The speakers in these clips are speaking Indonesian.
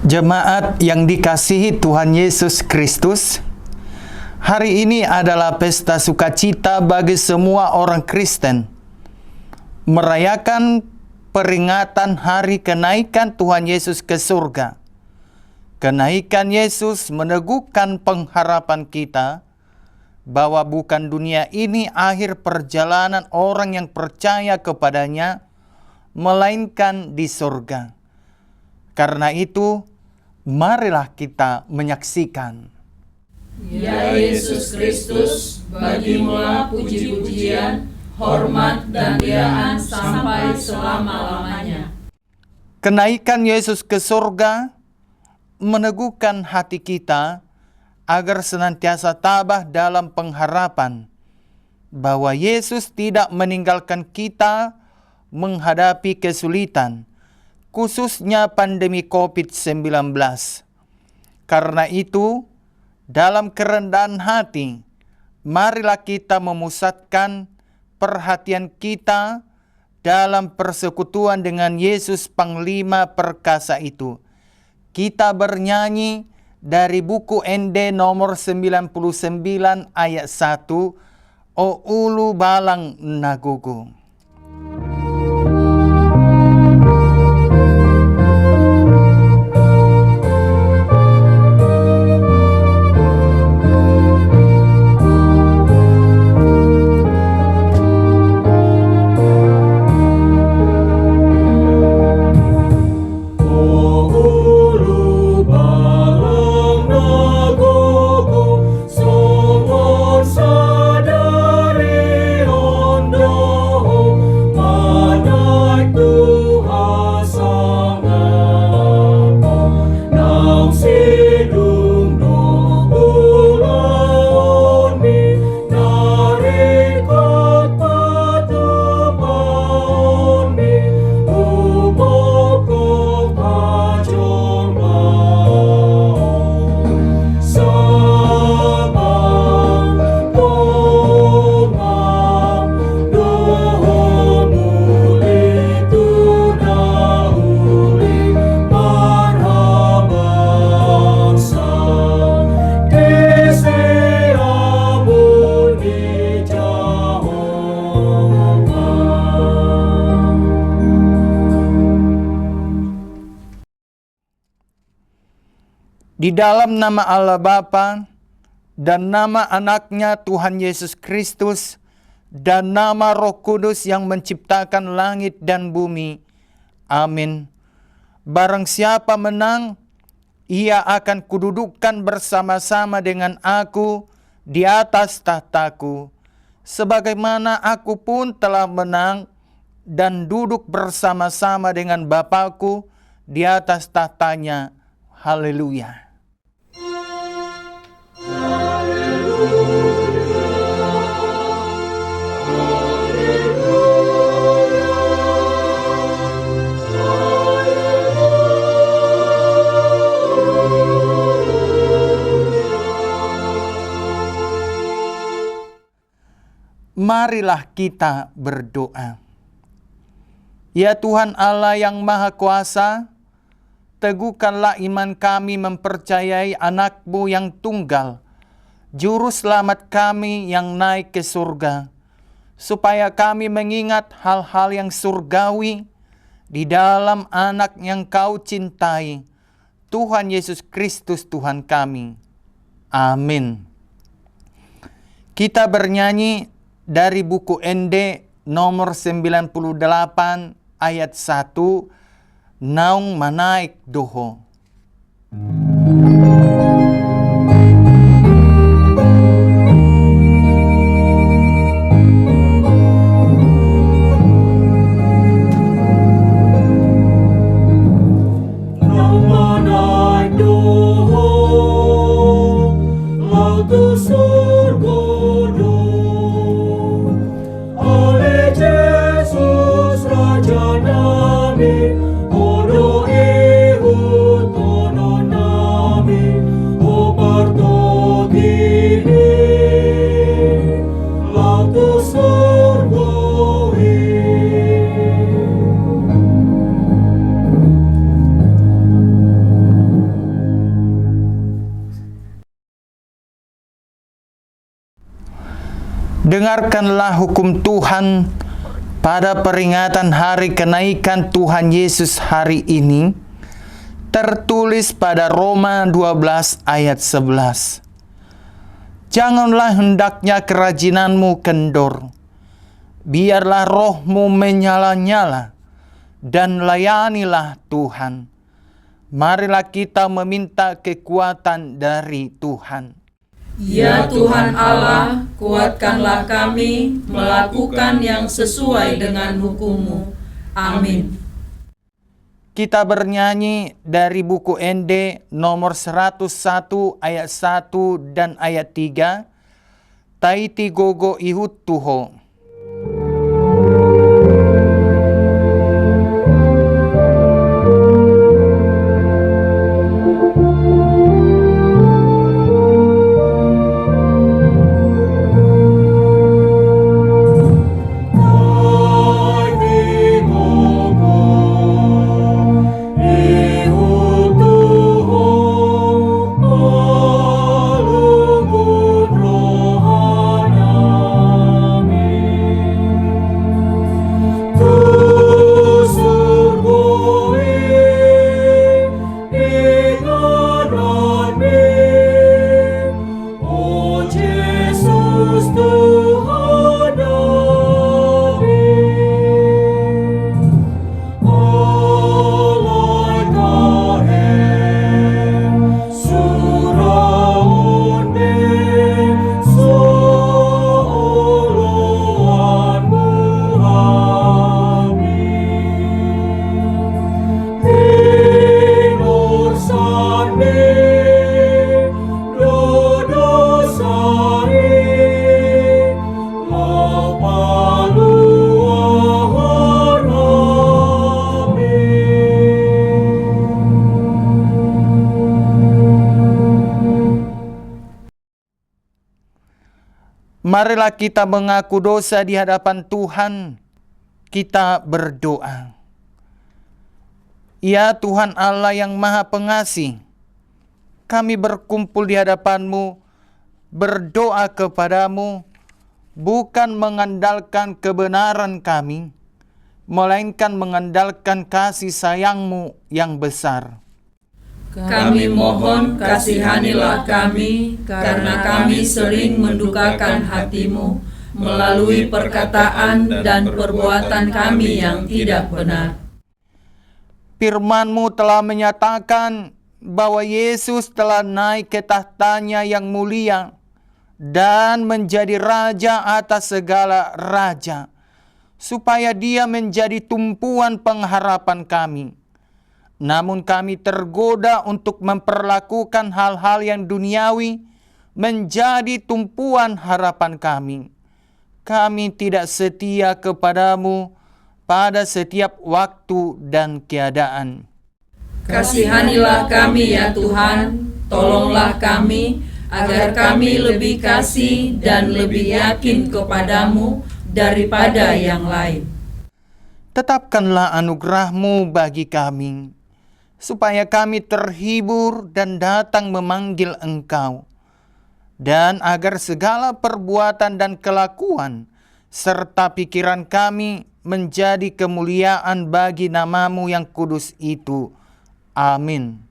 Jemaat yang dikasihi Tuhan Yesus Kristus, hari ini adalah pesta sukacita bagi semua orang Kristen, merayakan peringatan hari kenaikan Tuhan Yesus ke surga. Kenaikan Yesus meneguhkan pengharapan kita bahwa bukan dunia ini akhir perjalanan orang yang percaya kepadanya, melainkan di surga. Karena itu, marilah kita menyaksikan. Ya Yesus Kristus, bagimu-lah puji-pujian, hormat dan kemuliaan sampai selama-lamanya. Kenaikan Yesus ke surga meneguhkan hati kita agar senantiasa tabah dalam pengharapan bahwa Yesus tidak meninggalkan kita menghadapi kesulitan, khususnya pandemi COVID-19. Karena itu, dalam kerendahan hati, marilah kita memusatkan perhatian kita dalam persekutuan dengan Yesus Panglima Perkasa itu. Kita bernyanyi dari buku ND nomor 99 ayat 1, O Ulu Balang Nagugu. Di dalam nama Allah Bapa dan nama anaknya Tuhan Yesus Kristus dan nama Roh Kudus yang menciptakan langit dan bumi. Amin. Barang siapa menang, ia akan kududukkan bersama-sama dengan aku di atas tahtaku, sebagaimana aku pun telah menang dan duduk bersama-sama dengan Bapakku di atas tahtanya. Haleluya. Marilah kita berdoa. Ya Tuhan Allah yang Maha Kuasa, teguhkanlah iman kami mempercayai anak-Mu yang tunggal, Juru Selamat kami yang naik ke surga, supaya kami mengingat hal-hal yang surgawi di dalam anak yang Kau cintai, Tuhan Yesus Kristus Tuhan kami. Amin. Kita bernyanyi dari buku ND nomor 98 ayat 1, Naung Manaik Doho. Raja Nabi, Odo Ihu Tono Dengarkanlah hukum Tuhan pada peringatan hari kenaikan Tuhan Yesus hari ini, tertulis pada Roma 12 ayat 11. Janganlah hendaknya kerajinanmu kendor, biarlah rohmu menyala-nyala, dan layanilah Tuhan. Marilah kita meminta kekuatan dari Tuhan. Ya Tuhan Allah, kuatkanlah kami melakukan yang sesuai dengan hukum-Mu. Amin. Kita bernyanyi dari buku ND nomor 101 ayat 1 dan ayat 3. Taiti gogo ihut tuho. Marilah kita mengaku dosa di hadapan Tuhan. Kita berdoa. Ya Tuhan Allah yang Maha Pengasih, kami berkumpul di hadapan-Mu, berdoa kepadamu, bukan mengandalkan kebenaran kami, melainkan mengandalkan kasih sayang-Mu yang besar. Kami mohon kasihanilah kami, karena kami sering mendukakan hati-Mu melalui perkataan dan perbuatan kami yang tidak benar. Firman-Mu telah menyatakan bahwa Yesus telah naik ke tahtanya yang mulia dan menjadi raja atas segala raja, supaya Dia menjadi tumpuan pengharapan kami. Namun kami tergoda untuk memperlakukan hal-hal yang duniawi menjadi tumpuan harapan kami. Kami tidak setia kepadamu pada setiap waktu dan keadaan. Kasihanilah kami ya Tuhan, tolonglah kami, agar kami lebih kasih dan lebih yakin kepadamu daripada yang lain. Tetapkanlah anugerah-Mu bagi kami, supaya kami terhibur dan datang memanggil Engkau, dan agar segala perbuatan dan kelakuan serta pikiran kami menjadi kemuliaan bagi nama-Mu yang kudus itu. Amin.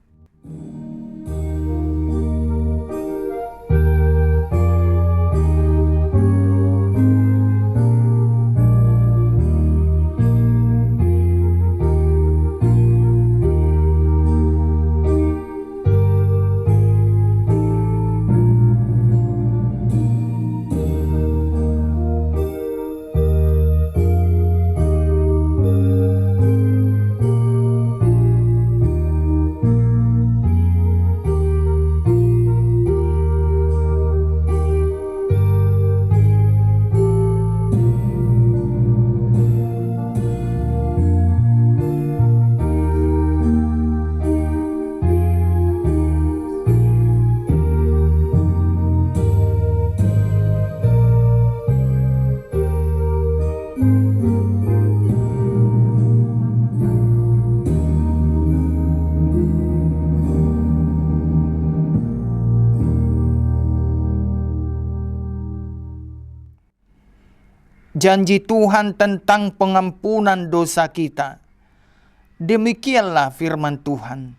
janji Tuhan tentang pengampunan dosa kita. Demikianlah firman Tuhan.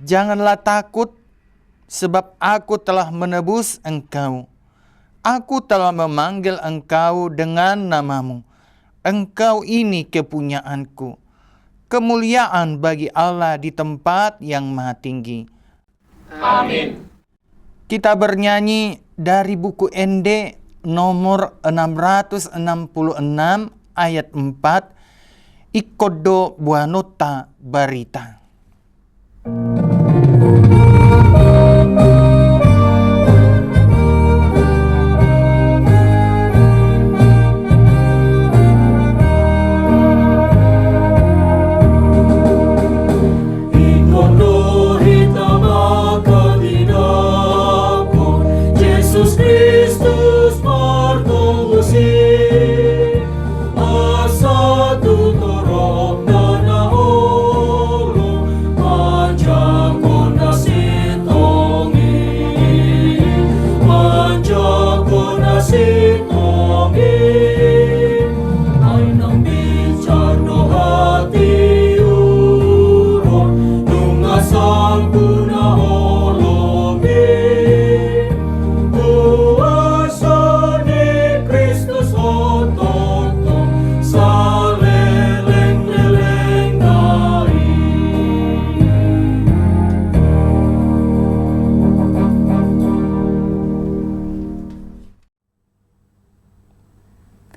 Janganlah takut, sebab aku telah menebus engkau. Aku telah memanggil engkau dengan namamu. Engkau ini kepunyaanku. Kemuliaan bagi Allah di tempat yang maha tinggi. Amin. Kita bernyanyi dari buku ND nomor 666 ayat 4, Ikodo Buanota Barita.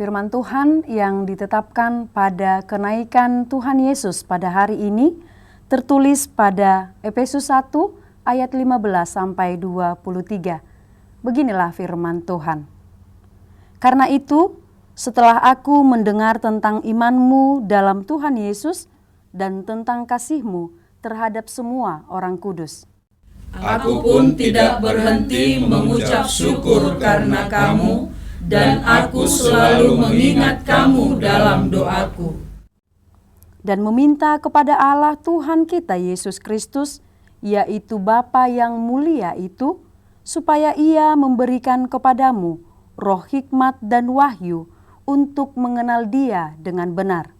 Firman Tuhan yang ditetapkan pada kenaikan Tuhan Yesus pada hari ini tertulis pada Efesus 1 ayat 15 sampai 23. Beginilah firman Tuhan. Karena itu, setelah aku mendengar tentang imanmu dalam Tuhan Yesus dan tentang kasihmu terhadap semua orang kudus, aku pun tidak berhenti mengucap syukur karena kamu, dan aku selalu mengingat kamu dalam doaku. dan meminta kepada Allah Tuhan kita Yesus Kristus, yaitu Bapa yang mulia itu, supaya Ia memberikan kepadamu roh hikmat dan wahyu untuk mengenal Dia dengan benar.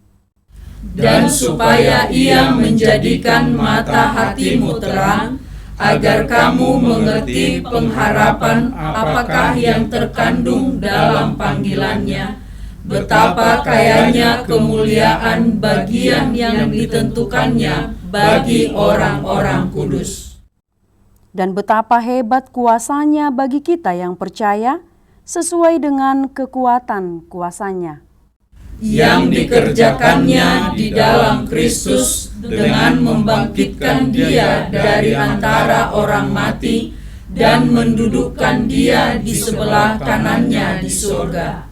Dan supaya Ia menjadikan mata hatimu terang, agar kamu mengerti pengharapan apakah yang terkandung dalam panggilannya, betapa kayanya kemuliaan bagian yang ditentukannya bagi orang-orang kudus. Dan betapa hebat kuasanya bagi kita yang percaya, sesuai dengan kekuatan kuasanya, Yang dikerjakannya di dalam Kristus dengan membangkitkan Dia dari antara orang mati dan mendudukkan Dia di sebelah kanannya di surga.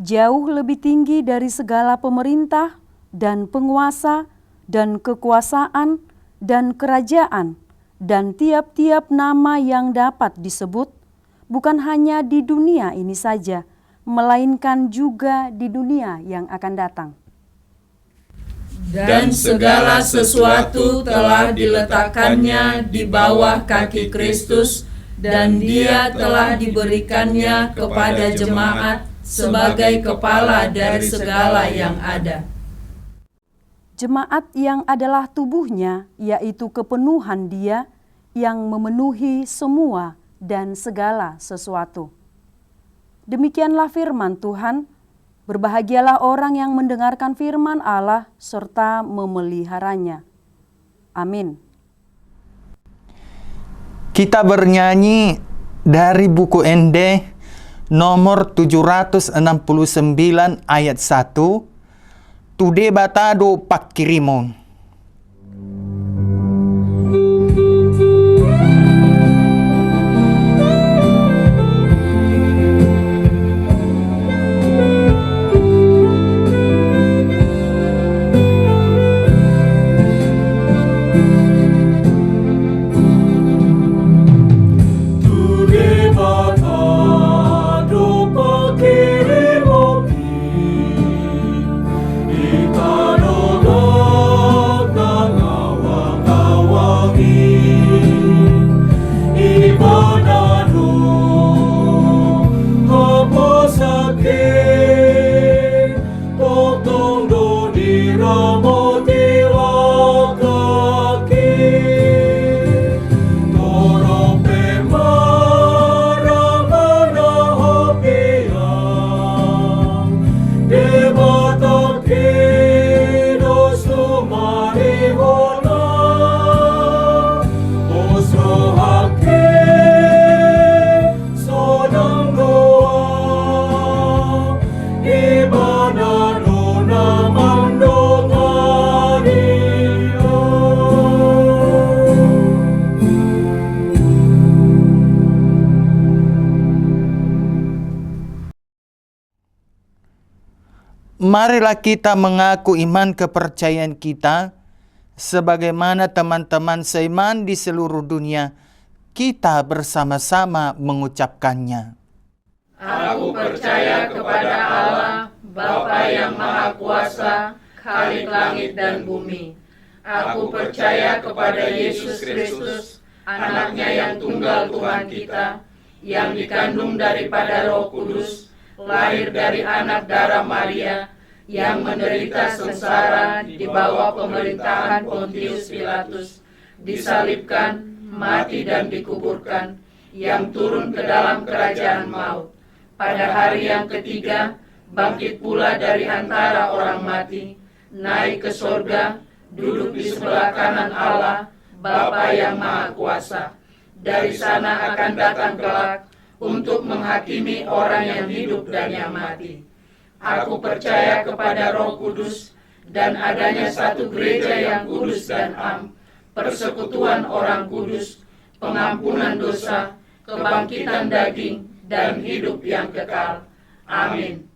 jauh lebih tinggi dari segala pemerintah dan penguasa dan kekuasaan dan kerajaan dan tiap-tiap nama yang dapat disebut, bukan hanya di dunia ini saja, melainkan juga di dunia yang akan datang. Dan segala sesuatu telah diletakkannya di bawah kaki Kristus, dan Dia telah diberikannya kepada jemaat sebagai kepala dari segala yang ada. Jemaat yang adalah tubuhnya, yaitu kepenuhan Dia yang memenuhi semua dan segala sesuatu. Demikianlah firman Tuhan. Berbahagialah orang yang mendengarkan firman Allah serta memeliharanya. Amin. Kita bernyanyi dari buku ND nomor 769 ayat 1, Tude batado pakirimon. Ikanoga marilah kita mengaku iman kepercayaan kita sebagaimana teman-teman seiman di seluruh dunia kita bersama-sama mengucapkannya. Aku percaya kepada Allah, Bapa yang Maha Kuasa, Khalik langit dan bumi. Aku percaya kepada Yesus Kristus, anaknya yang tunggal Tuhan kita, yang dikandung daripada Roh Kudus, lahir dari anak darah Maria, yang menderita sengsara di bawah pemerintahan Pontius Pilatus, disalibkan, mati dan dikuburkan, yang turun ke dalam kerajaan maut. Pada hari yang ketiga, bangkit pula dari antara orang mati, naik ke sorga, duduk di sebelah kanan Allah, Bapa yang Maha Kuasa. Dari sana akan datang kelak untuk menghakimi orang yang hidup dan yang mati. Aku percaya kepada Roh Kudus dan adanya satu gereja yang kudus dan am, persekutuan orang kudus, pengampunan dosa, kebangkitan daging, dan hidup yang kekal. Amin.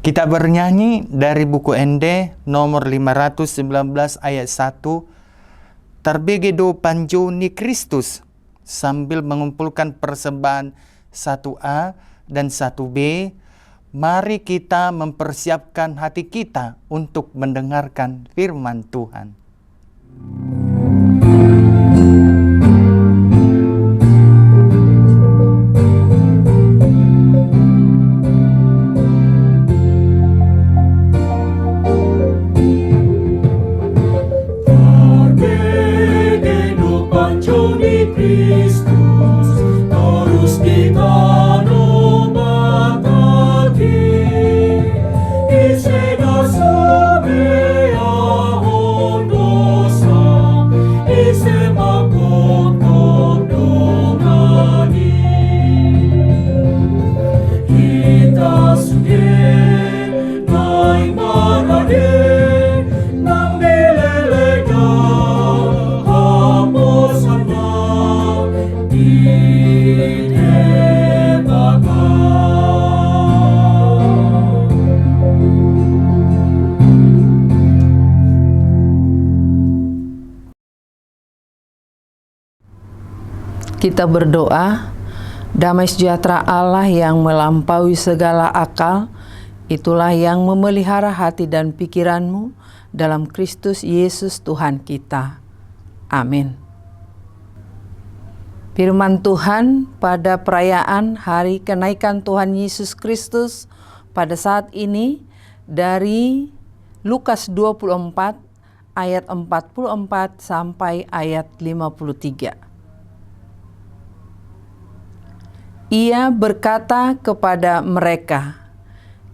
Kita bernyanyi dari buku ND nomor 519 ayat 1. Terbegedo panjo ni Kristus, sambil mengumpulkan persembahan 1A dan 1B. Mari kita mempersiapkan hati kita untuk mendengarkan firman Tuhan. Kita berdoa. Damai sejahtera Allah yang melampaui segala akal, itulah yang memelihara hati dan pikiranmu dalam Kristus Yesus Tuhan kita. Amin. Firman Tuhan pada perayaan Hari Kenaikan Tuhan Yesus Kristus pada saat ini dari Lukas 24 ayat 44 sampai ayat 53. Ia berkata kepada mereka,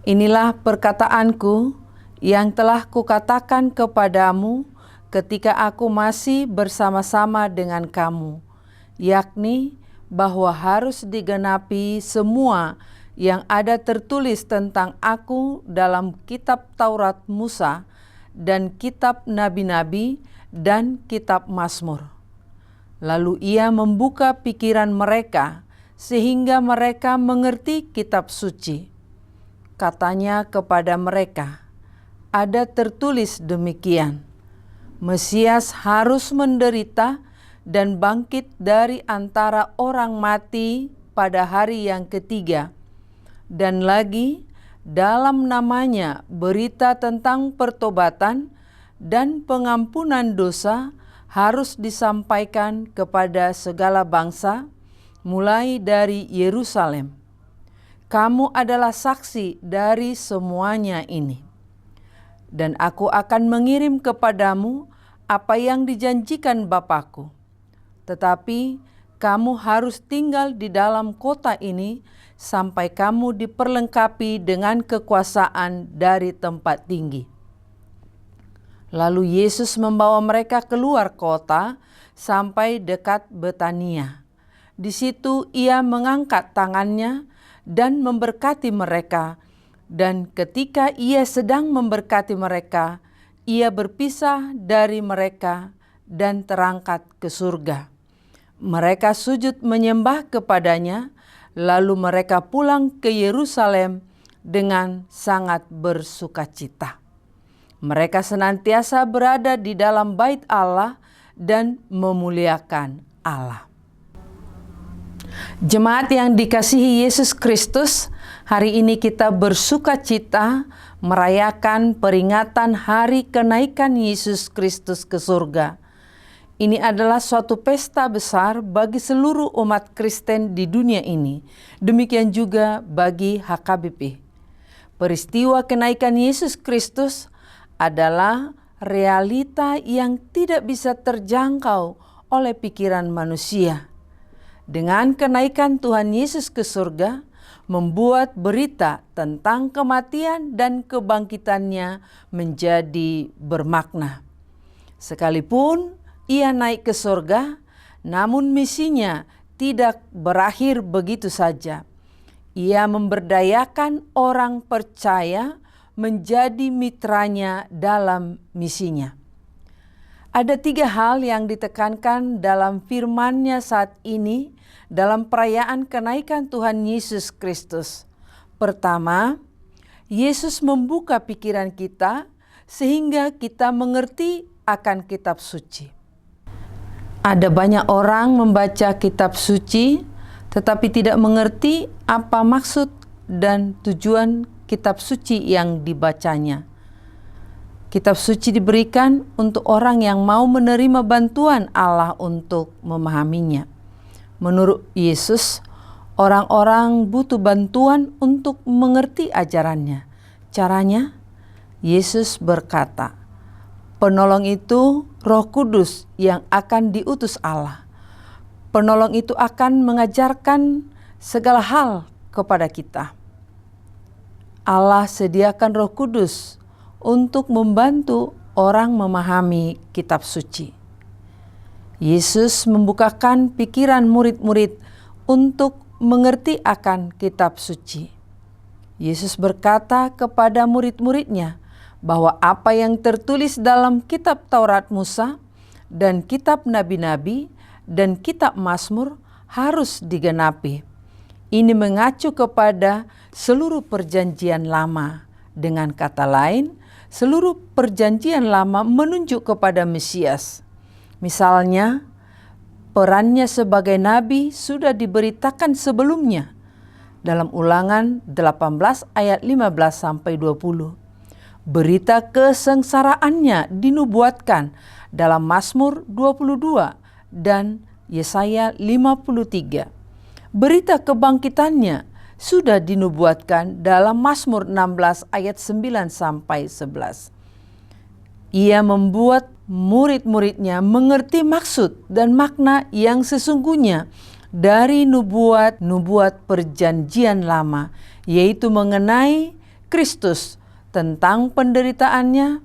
"Inilah perkataanku yang telah kukatakan kepadamu ketika aku masih bersama-sama dengan kamu, yakni bahwa harus digenapi semua yang ada tertulis tentang aku dalam kitab Taurat Musa dan kitab Nabi-Nabi dan kitab Mazmur." Lalu ia membuka pikiran mereka sehingga mereka mengerti kitab suci. Katanya kepada mereka, "Ada tertulis demikian, Mesias harus menderita dan bangkit dari antara orang mati pada hari yang ketiga. Dan lagi, dalam namanya berita tentang pertobatan dan pengampunan dosa harus disampaikan kepada segala bangsa, mulai dari Yerusalem. Kamu adalah saksi dari semuanya ini. Dan aku akan mengirim kepadamu apa yang dijanjikan Bapa-Ku. Tetapi kamu harus tinggal di dalam kota ini sampai kamu diperlengkapi dengan kekuasaan dari tempat tinggi." Lalu Yesus membawa mereka keluar kota sampai dekat Betania. Di situ ia mengangkat tangannya dan memberkati mereka. Dan ketika ia sedang memberkati mereka, ia berpisah dari mereka dan terangkat ke surga. Mereka sujud menyembah kepadanya, lalu mereka pulang ke Yerusalem dengan sangat bersukacita. Mereka senantiasa berada di dalam bait Allah dan memuliakan Allah. Jemaat yang dikasihi Yesus Kristus, hari ini kita bersukacita merayakan peringatan Hari Kenaikan Yesus Kristus ke surga. Ini adalah suatu pesta besar bagi seluruh umat Kristen di dunia ini. Demikian juga bagi HKBP. Peristiwa kenaikan Yesus Kristus adalah realita yang tidak bisa terjangkau oleh pikiran manusia. Dengan kenaikan Tuhan Yesus ke surga, membuat berita tentang kematian dan kebangkitannya menjadi bermakna. Sekalipun ia naik ke surga, namun misinya tidak berakhir begitu saja. Ia memberdayakan orang percaya menjadi mitranya dalam misinya. Ada 3 hal yang ditekankan dalam firman-Nya saat ini dalam perayaan kenaikan Tuhan Yesus Kristus. Pertama, Yesus membuka pikiran kita sehingga kita mengerti akan kitab suci. Ada banyak orang membaca kitab suci tetapi tidak mengerti apa maksud dan tujuan kitab suci yang dibacanya. Kitab suci diberikan untuk orang yang mau menerima bantuan Allah untuk memahaminya. Menurut Yesus, orang-orang butuh bantuan untuk mengerti ajarannya. Caranya, Yesus berkata, penolong itu Roh Kudus yang akan diutus Allah. Penolong itu akan mengajarkan segala hal kepada kita. Allah sediakan Roh Kudus untuk membantu orang memahami kitab suci. Yesus membukakan pikiran murid-murid untuk mengerti akan kitab suci. Yesus berkata kepada murid-muridnya bahwa apa yang tertulis dalam kitab Taurat Musa dan kitab nabi-nabi dan kitab Mazmur harus digenapi. Ini mengacu kepada seluruh perjanjian lama. Dengan kata lain, seluruh perjanjian lama menunjuk kepada Mesias. Misalnya, perannya sebagai nabi sudah diberitakan sebelumnya dalam Ulangan 18 ayat 15-20. Berita kesengsaraannya dinubuatkan dalam Mazmur 22 dan Yesaya 53. Berita kebangkitannya sudah dinubuatkan dalam Mazmur 16 ayat 9-11. Ia membuat murid-muridnya mengerti maksud dan makna yang sesungguhnya dari nubuat perjanjian lama, yaitu mengenai Kristus, tentang penderitaannya,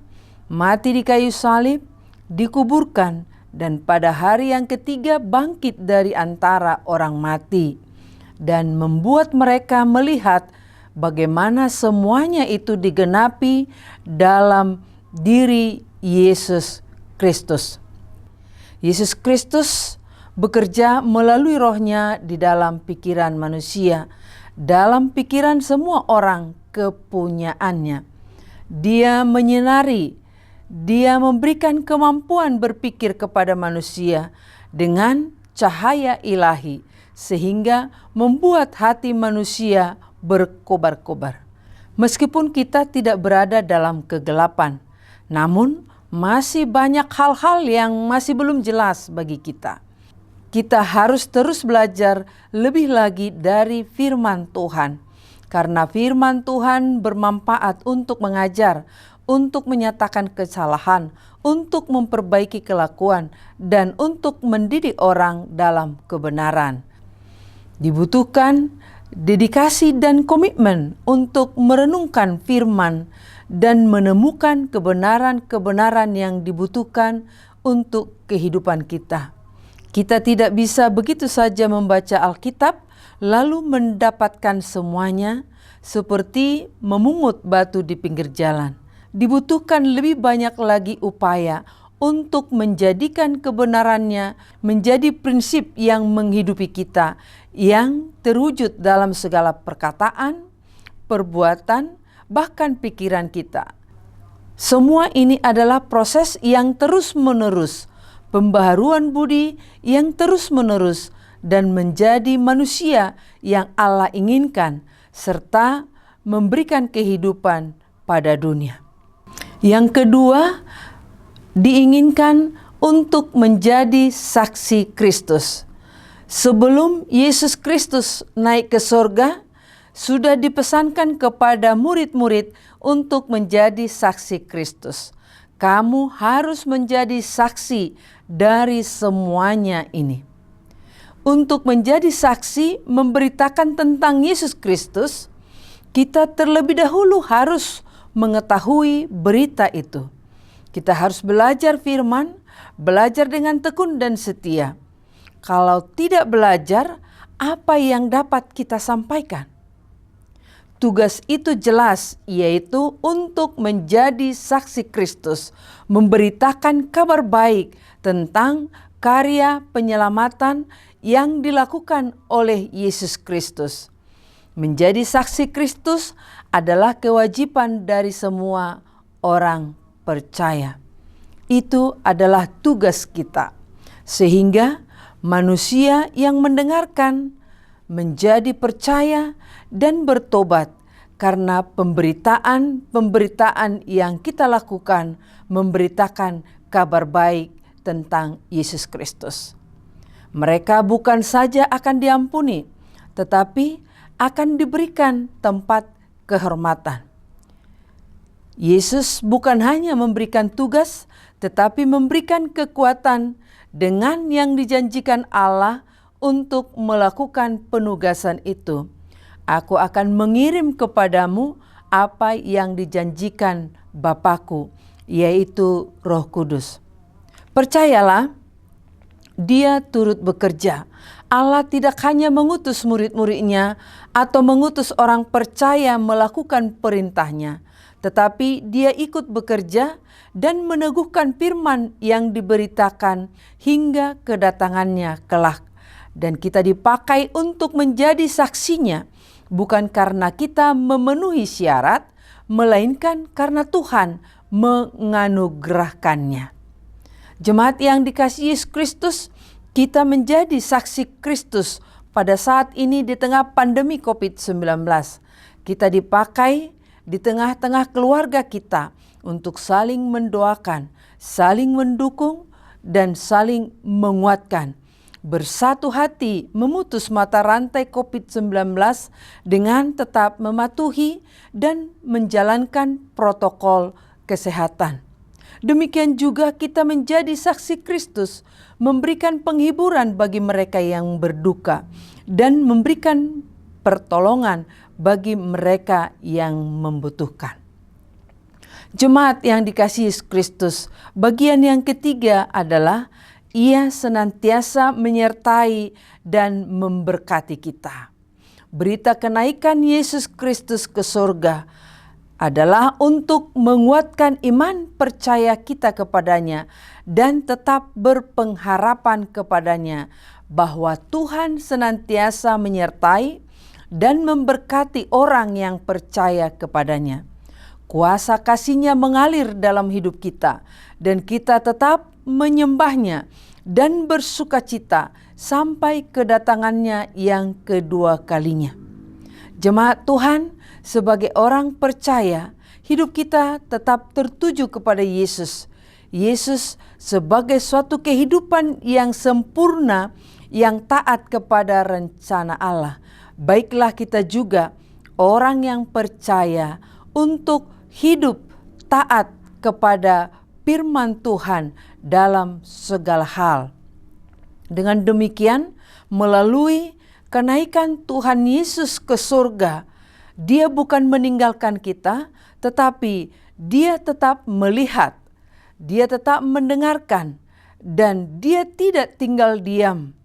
mati di kayu salib, dikuburkan, dan pada hari yang ketiga bangkit dari antara orang mati, dan membuat mereka melihat bagaimana semuanya itu digenapi dalam diri Yesus Kristus. Yesus Kristus bekerja melalui Roh-Nya di dalam pikiran manusia, dalam pikiran semua orang kepunyaannya. Dia menyinari, dia memberikan kemampuan berpikir kepada manusia dengan cahaya ilahi, sehingga membuat hati manusia berkobar-kobar. Meskipun kita tidak berada dalam kegelapan, namun masih banyak hal-hal yang masih belum jelas bagi kita. Kita harus terus belajar lebih lagi dari firman Tuhan, karena firman Tuhan bermanfaat untuk mengajar, untuk menyatakan kesalahan, untuk memperbaiki kelakuan, dan untuk mendidik orang dalam kebenaran. Dibutuhkan dedikasi dan komitmen untuk merenungkan firman dan menemukan kebenaran-kebenaran yang dibutuhkan untuk kehidupan kita. Kita tidak bisa begitu saja membaca Alkitab lalu mendapatkan semuanya seperti memungut batu di pinggir jalan. Dibutuhkan lebih banyak lagi upaya untuk menjadikan kebenarannya menjadi prinsip yang menghidupi kita, yang terwujud dalam segala perkataan, perbuatan, bahkan pikiran kita. Semua ini adalah proses yang terus-menerus, pembaharuan budi yang terus-menerus, dan menjadi manusia yang Allah inginkan, serta memberikan kehidupan pada dunia. Yang kedua, diinginkan untuk menjadi saksi Kristus. Sebelum Yesus Kristus naik ke sorga, sudah dipesankan kepada murid-murid untuk menjadi saksi Kristus. Kamu harus menjadi saksi dari semuanya ini. Untuk menjadi saksi memberitakan tentang Yesus Kristus, kita terlebih dahulu harus mengetahui berita itu. Kita harus belajar firman, belajar dengan tekun dan setia. Kalau tidak belajar, apa yang dapat kita sampaikan? Tugas itu jelas, yaitu untuk menjadi saksi Kristus, memberitakan kabar baik tentang karya penyelamatan yang dilakukan oleh Yesus Kristus. Menjadi saksi Kristus adalah kewajiban dari semua orang percaya. Itu adalah tugas kita, sehingga manusia yang mendengarkan menjadi percaya dan bertobat karena pemberitaan yang kita lakukan memberitakan kabar baik tentang Yesus Kristus. Mereka bukan saja akan diampuni, tetapi akan diberikan tempat kehormatan. Yesus bukan hanya memberikan tugas, tetapi memberikan kekuatan dengan yang dijanjikan Allah untuk melakukan penugasan itu. Aku akan mengirim kepadamu apa yang dijanjikan Bapakku, yaitu Roh Kudus. Percayalah, Dia turut bekerja. Allah tidak hanya mengutus murid-muridnya atau mengutus orang percaya melakukan perintahnya, tetapi Dia ikut bekerja dan meneguhkan firman yang diberitakan hingga kedatangannya kelak. Dan kita dipakai untuk menjadi saksinya, bukan karena kita memenuhi syarat, melainkan karena Tuhan menganugerahkannya. Jemaat yang dikasihi Yesus Kristus, kita menjadi saksi Kristus pada saat ini di tengah pandemi COVID-19. Kita dipakai di tengah-tengah keluarga kita untuk saling mendoakan, saling mendukung, dan saling menguatkan. Bersatu hati memutus mata rantai COVID-19 dengan tetap mematuhi dan menjalankan protokol kesehatan. Demikian juga kita menjadi saksi Kristus, memberikan penghiburan bagi mereka yang berduka dan memberikan pertolongan bagi mereka yang membutuhkan. Jemaat yang dikasihi Yesus Kristus, bagian yang ketiga adalah Ia senantiasa menyertai dan memberkati kita. Berita kenaikan Yesus Kristus ke surga adalah untuk menguatkan iman percaya kita kepadanya dan tetap berpengharapan kepadanya bahwa Tuhan senantiasa menyertai dan memberkati orang yang percaya kepadanya. Kuasa kasih-Nya mengalir dalam hidup kita dan kita tetap menyembah-Nya dan bersukacita sampai kedatangan-Nya yang kedua kalinya. Jemaat Tuhan, sebagai orang percaya, hidup kita tetap tertuju kepada Yesus. Yesus sebagai suatu kehidupan yang sempurna, yang taat kepada rencana Allah. Baiklah kita juga orang yang percaya untuk hidup taat kepada firman Tuhan dalam segala hal. Dengan demikian, melalui kenaikan Tuhan Yesus ke surga, Dia bukan meninggalkan kita, tetapi Dia tetap melihat, Dia tetap mendengarkan, dan Dia tidak tinggal diam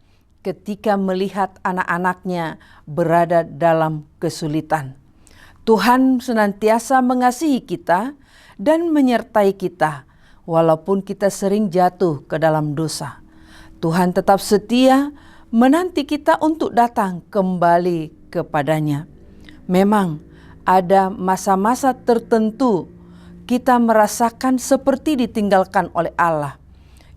ketika melihat anak-anak-Nya berada dalam kesulitan. Tuhan senantiasa mengasihi kita dan menyertai kita, walaupun kita sering jatuh ke dalam dosa. Tuhan tetap setia menanti kita untuk datang kembali kepadanya. Memang ada masa-masa tertentu kita merasakan seperti ditinggalkan oleh Allah.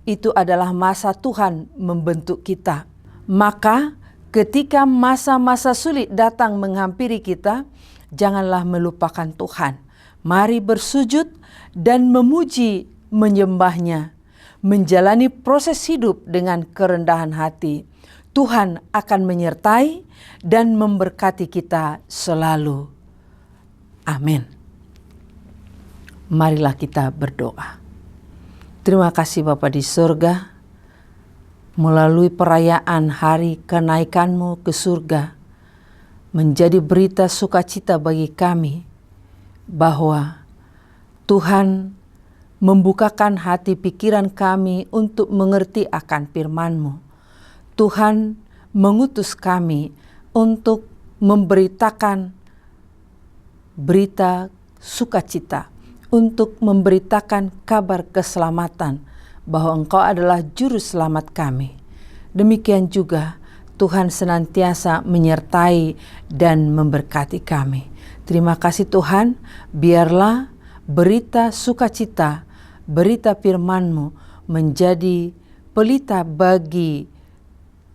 Itu adalah masa Tuhan membentuk kita. Maka ketika masa-masa sulit datang menghampiri kita, janganlah melupakan Tuhan. Mari bersujud dan memuji, menyembah-Nya. Menjalani proses hidup dengan kerendahan hati. Tuhan akan menyertai dan memberkati kita selalu. Amin. Marilah kita berdoa. Terima kasih Bapa di surga, melalui perayaan hari kenaikan-Mu ke surga, menjadi berita sukacita bagi kami bahwa Tuhan membukakan hati pikiran kami untuk mengerti akan firman-Mu. Tuhan mengutus kami untuk memberitakan berita sukacita, untuk memberitakan kabar keselamatan bahwa Engkau adalah juru selamat kami. Demikian juga Tuhan senantiasa menyertai dan memberkati kami. Terima kasih Tuhan, biarlah berita sukacita, berita firman-Mu menjadi pelita bagi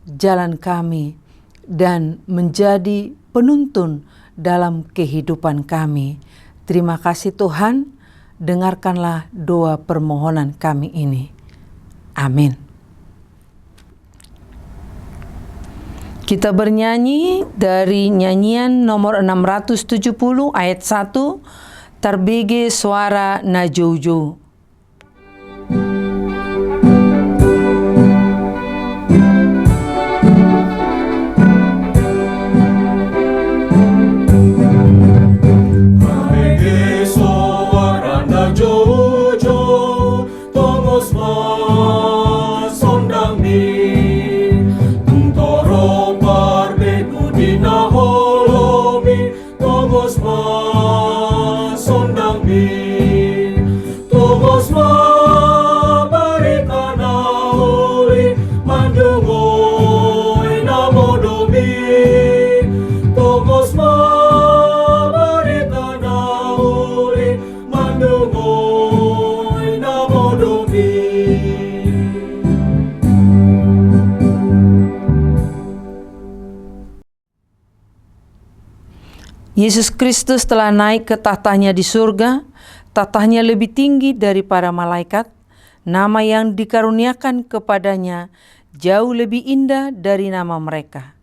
jalan kami dan menjadi penuntun dalam kehidupan kami. Terima kasih Tuhan, dengarkanlah doa permohonan kami ini. Amin. Kita bernyanyi dari nyanyian nomor 670 ayat 1, Terbege Suara Najoujo. Yesus Kristus telah naik ke tahtanya di surga. Tahtanya lebih tinggi dari para malaikat. Nama yang dikaruniakan kepadanya jauh lebih indah dari nama mereka.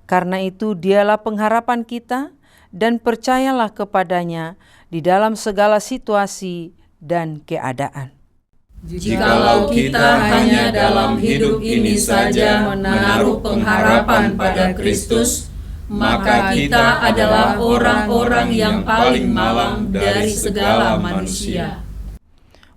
Karena itu dialah pengharapan kita, dan percayalah kepadanya di dalam segala situasi dan keadaan. Jikalau kita hanya dalam hidup ini saja menaruh pengharapan pada Kristus, maka kita adalah orang-orang yang paling malang dari segala manusia.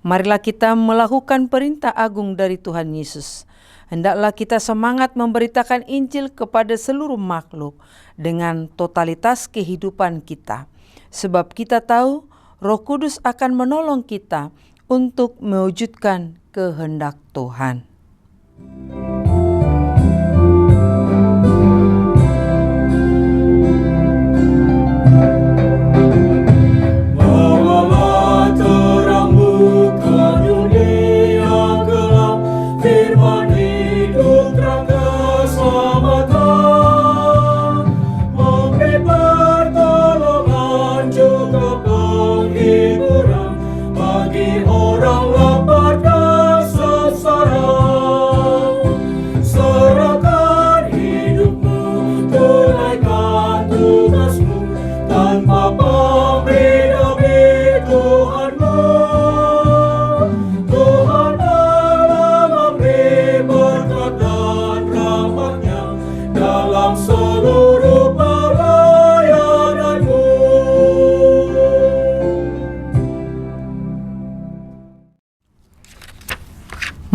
Marilah kita melakukan perintah agung dari Tuhan Yesus. Hendaklah kita semangat memberitakan Injil kepada seluruh makhluk dengan totalitas kehidupan kita. Sebab kita tahu Roh Kudus akan menolong kita untuk mewujudkan kehendak Tuhan.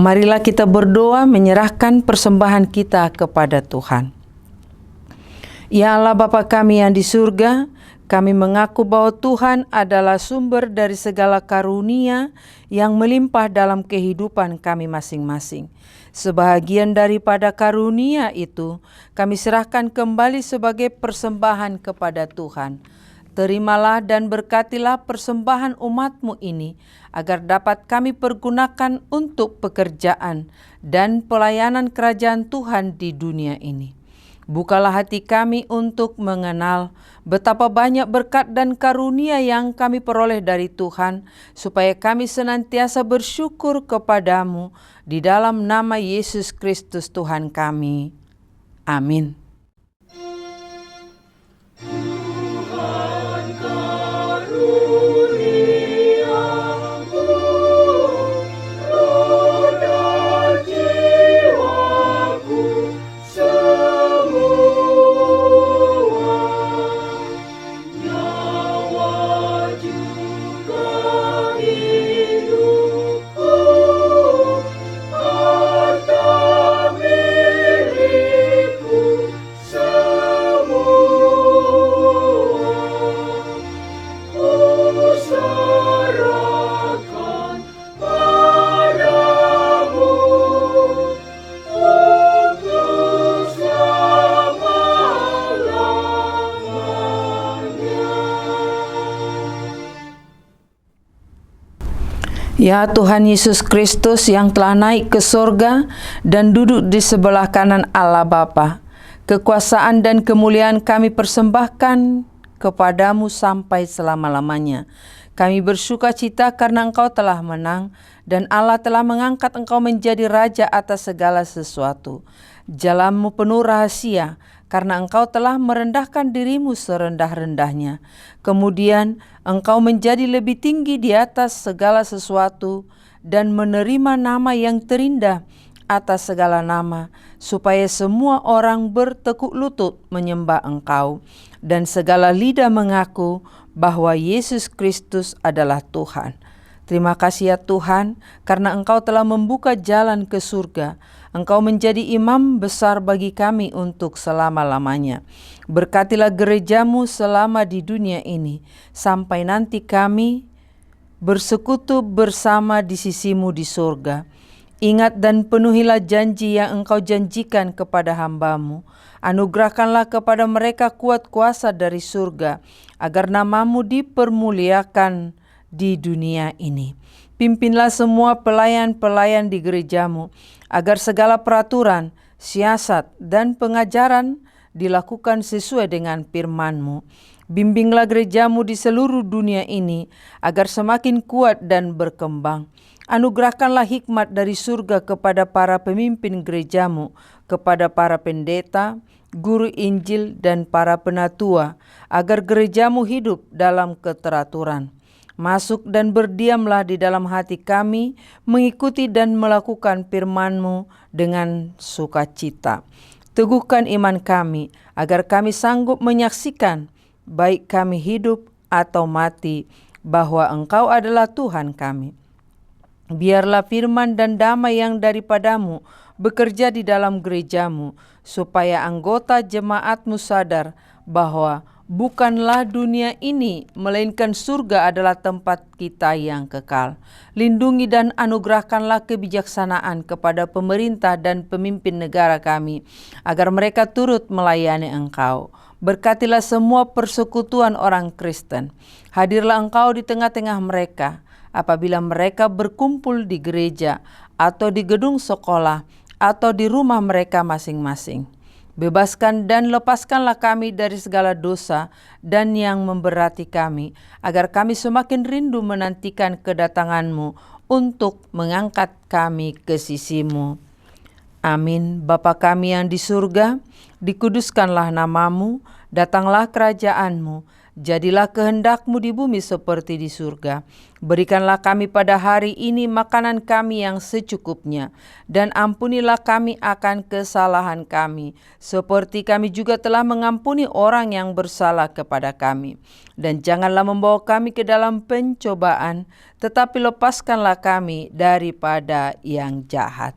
Marilah kita berdoa menyerahkan persembahan kita kepada Tuhan. Ya Allah Bapa kami yang di surga, kami mengaku bahwa Tuhan adalah sumber dari segala karunia yang melimpah dalam kehidupan kami masing-masing. Sebahagian daripada karunia itu kami serahkan kembali sebagai persembahan kepada Tuhan. Terimalah dan berkatilah persembahan umat-Mu ini, agar dapat kami pergunakan untuk pekerjaan dan pelayanan kerajaan Tuhan di dunia ini. Bukalah hati kami untuk mengenal betapa banyak berkat dan karunia yang kami peroleh dari Tuhan, supaya kami senantiasa bersyukur kepadamu di dalam nama Yesus Kristus Tuhan kami. Amin. Harta milikku Ya Tuhan Yesus Kristus yang telah naik ke sorga dan duduk di sebelah kanan Allah Bapa, kekuasaan dan kemuliaan kami persembahkan kepadamu sampai selama-lamanya. Kami bersuka cita karena Engkau telah menang dan Allah telah mengangkat Engkau menjadi Raja atas segala sesuatu. Jalanmu penuh rahasia, karena Engkau telah merendahkan dirimu serendah-rendahnya. Kemudian Engkau menjadi lebih tinggi di atas segala sesuatu dan menerima nama yang terindah atas segala nama, supaya semua orang bertekuk lutut menyembah Engkau, dan segala lidah mengaku bahwa Yesus Kristus adalah Tuhan. Terima kasih ya Tuhan, karena Engkau telah membuka jalan ke surga. Engkau menjadi imam besar bagi kami untuk selama-lamanya. Berkatilah gerejamu selama di dunia ini, sampai nanti kami bersekutu bersama di sisimu di surga. Ingat dan penuhilah janji yang Engkau janjikan kepada hamba-Mu. Anugerahkanlah kepada mereka kuat kuasa dari surga, agar nama-Mu dipermuliakan di dunia ini. Pimpinlah semua pelayan-pelayan di gerejamu, agar segala peraturan, siasat, dan pengajaran dilakukan sesuai dengan firman-Mu. Bimbinglah gerejamu di seluruh dunia ini, agar semakin kuat dan berkembang. Anugerahkanlah hikmat dari surga kepada para pemimpin gerejamu, kepada para pendeta, guru Injil, dan para penatua, agar gerejamu hidup dalam keteraturan. Masuk dan berdiamlah di dalam hati kami, mengikuti dan melakukan firman-Mu dengan sukacita. Teguhkan iman kami, agar kami sanggup menyaksikan, baik kami hidup atau mati, bahwa Engkau adalah Tuhan kami. Biarlah firman dan damai yang daripada-Mu bekerja di dalam gerejamu, supaya anggota jemaat-Mu sadar bahwa bukanlah dunia ini, melainkan surga adalah tempat kita yang kekal. Lindungi dan anugerahkanlah kebijaksanaan kepada pemerintah dan pemimpin negara kami, agar mereka turut melayani Engkau. Berkatilah semua persekutuan orang Kristen. Hadirlah Engkau di tengah-tengah mereka, apabila mereka berkumpul di gereja, atau di gedung sekolah, atau di rumah mereka masing-masing. Bebaskan dan lepaskanlah kami dari segala dosa dan yang memberati kami, agar kami semakin rindu menantikan kedatangan-Mu untuk mengangkat kami ke sisi-Mu. Amin. Bapa kami yang di surga, dikuduskanlah nama-Mu, datanglah kerajaan-Mu, jadilah kehendak-Mu di bumi seperti di surga. Berikanlah kami pada hari ini makanan kami yang secukupnya, dan ampunilah kami akan kesalahan kami, seperti kami juga telah mengampuni orang yang bersalah kepada kami. Dan janganlah membawa kami ke dalam pencobaan, tetapi lepaskanlah kami daripada yang jahat.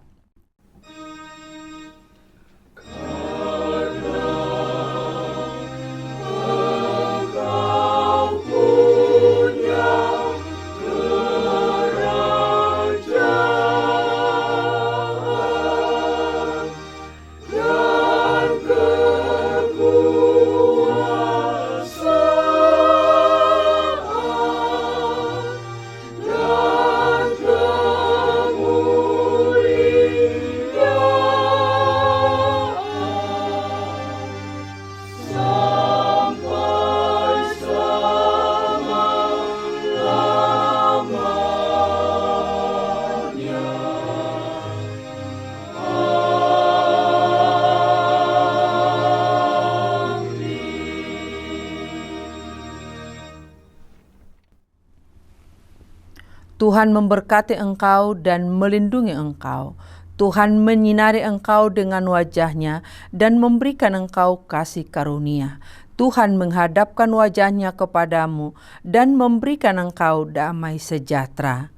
Tuhan memberkati engkau dan melindungi engkau. Tuhan menyinari engkau dengan wajah-Nya dan memberikan engkau kasih karunia. Tuhan menghadapkan wajah-Nya kepadamu dan memberikan engkau damai sejahtera.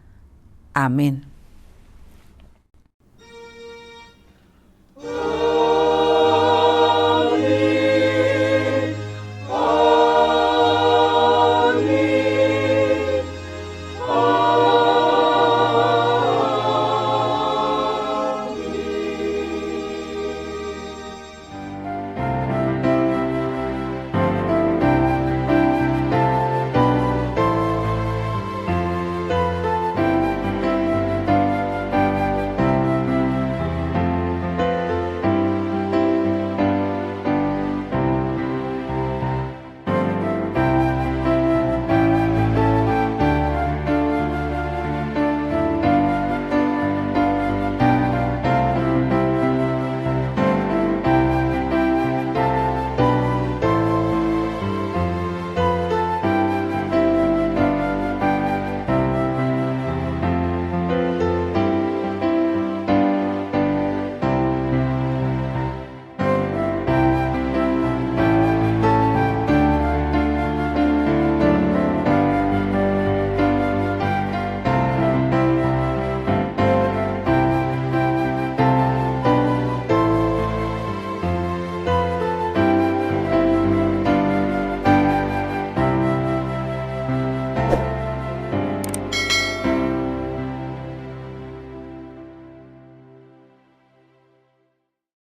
Amin.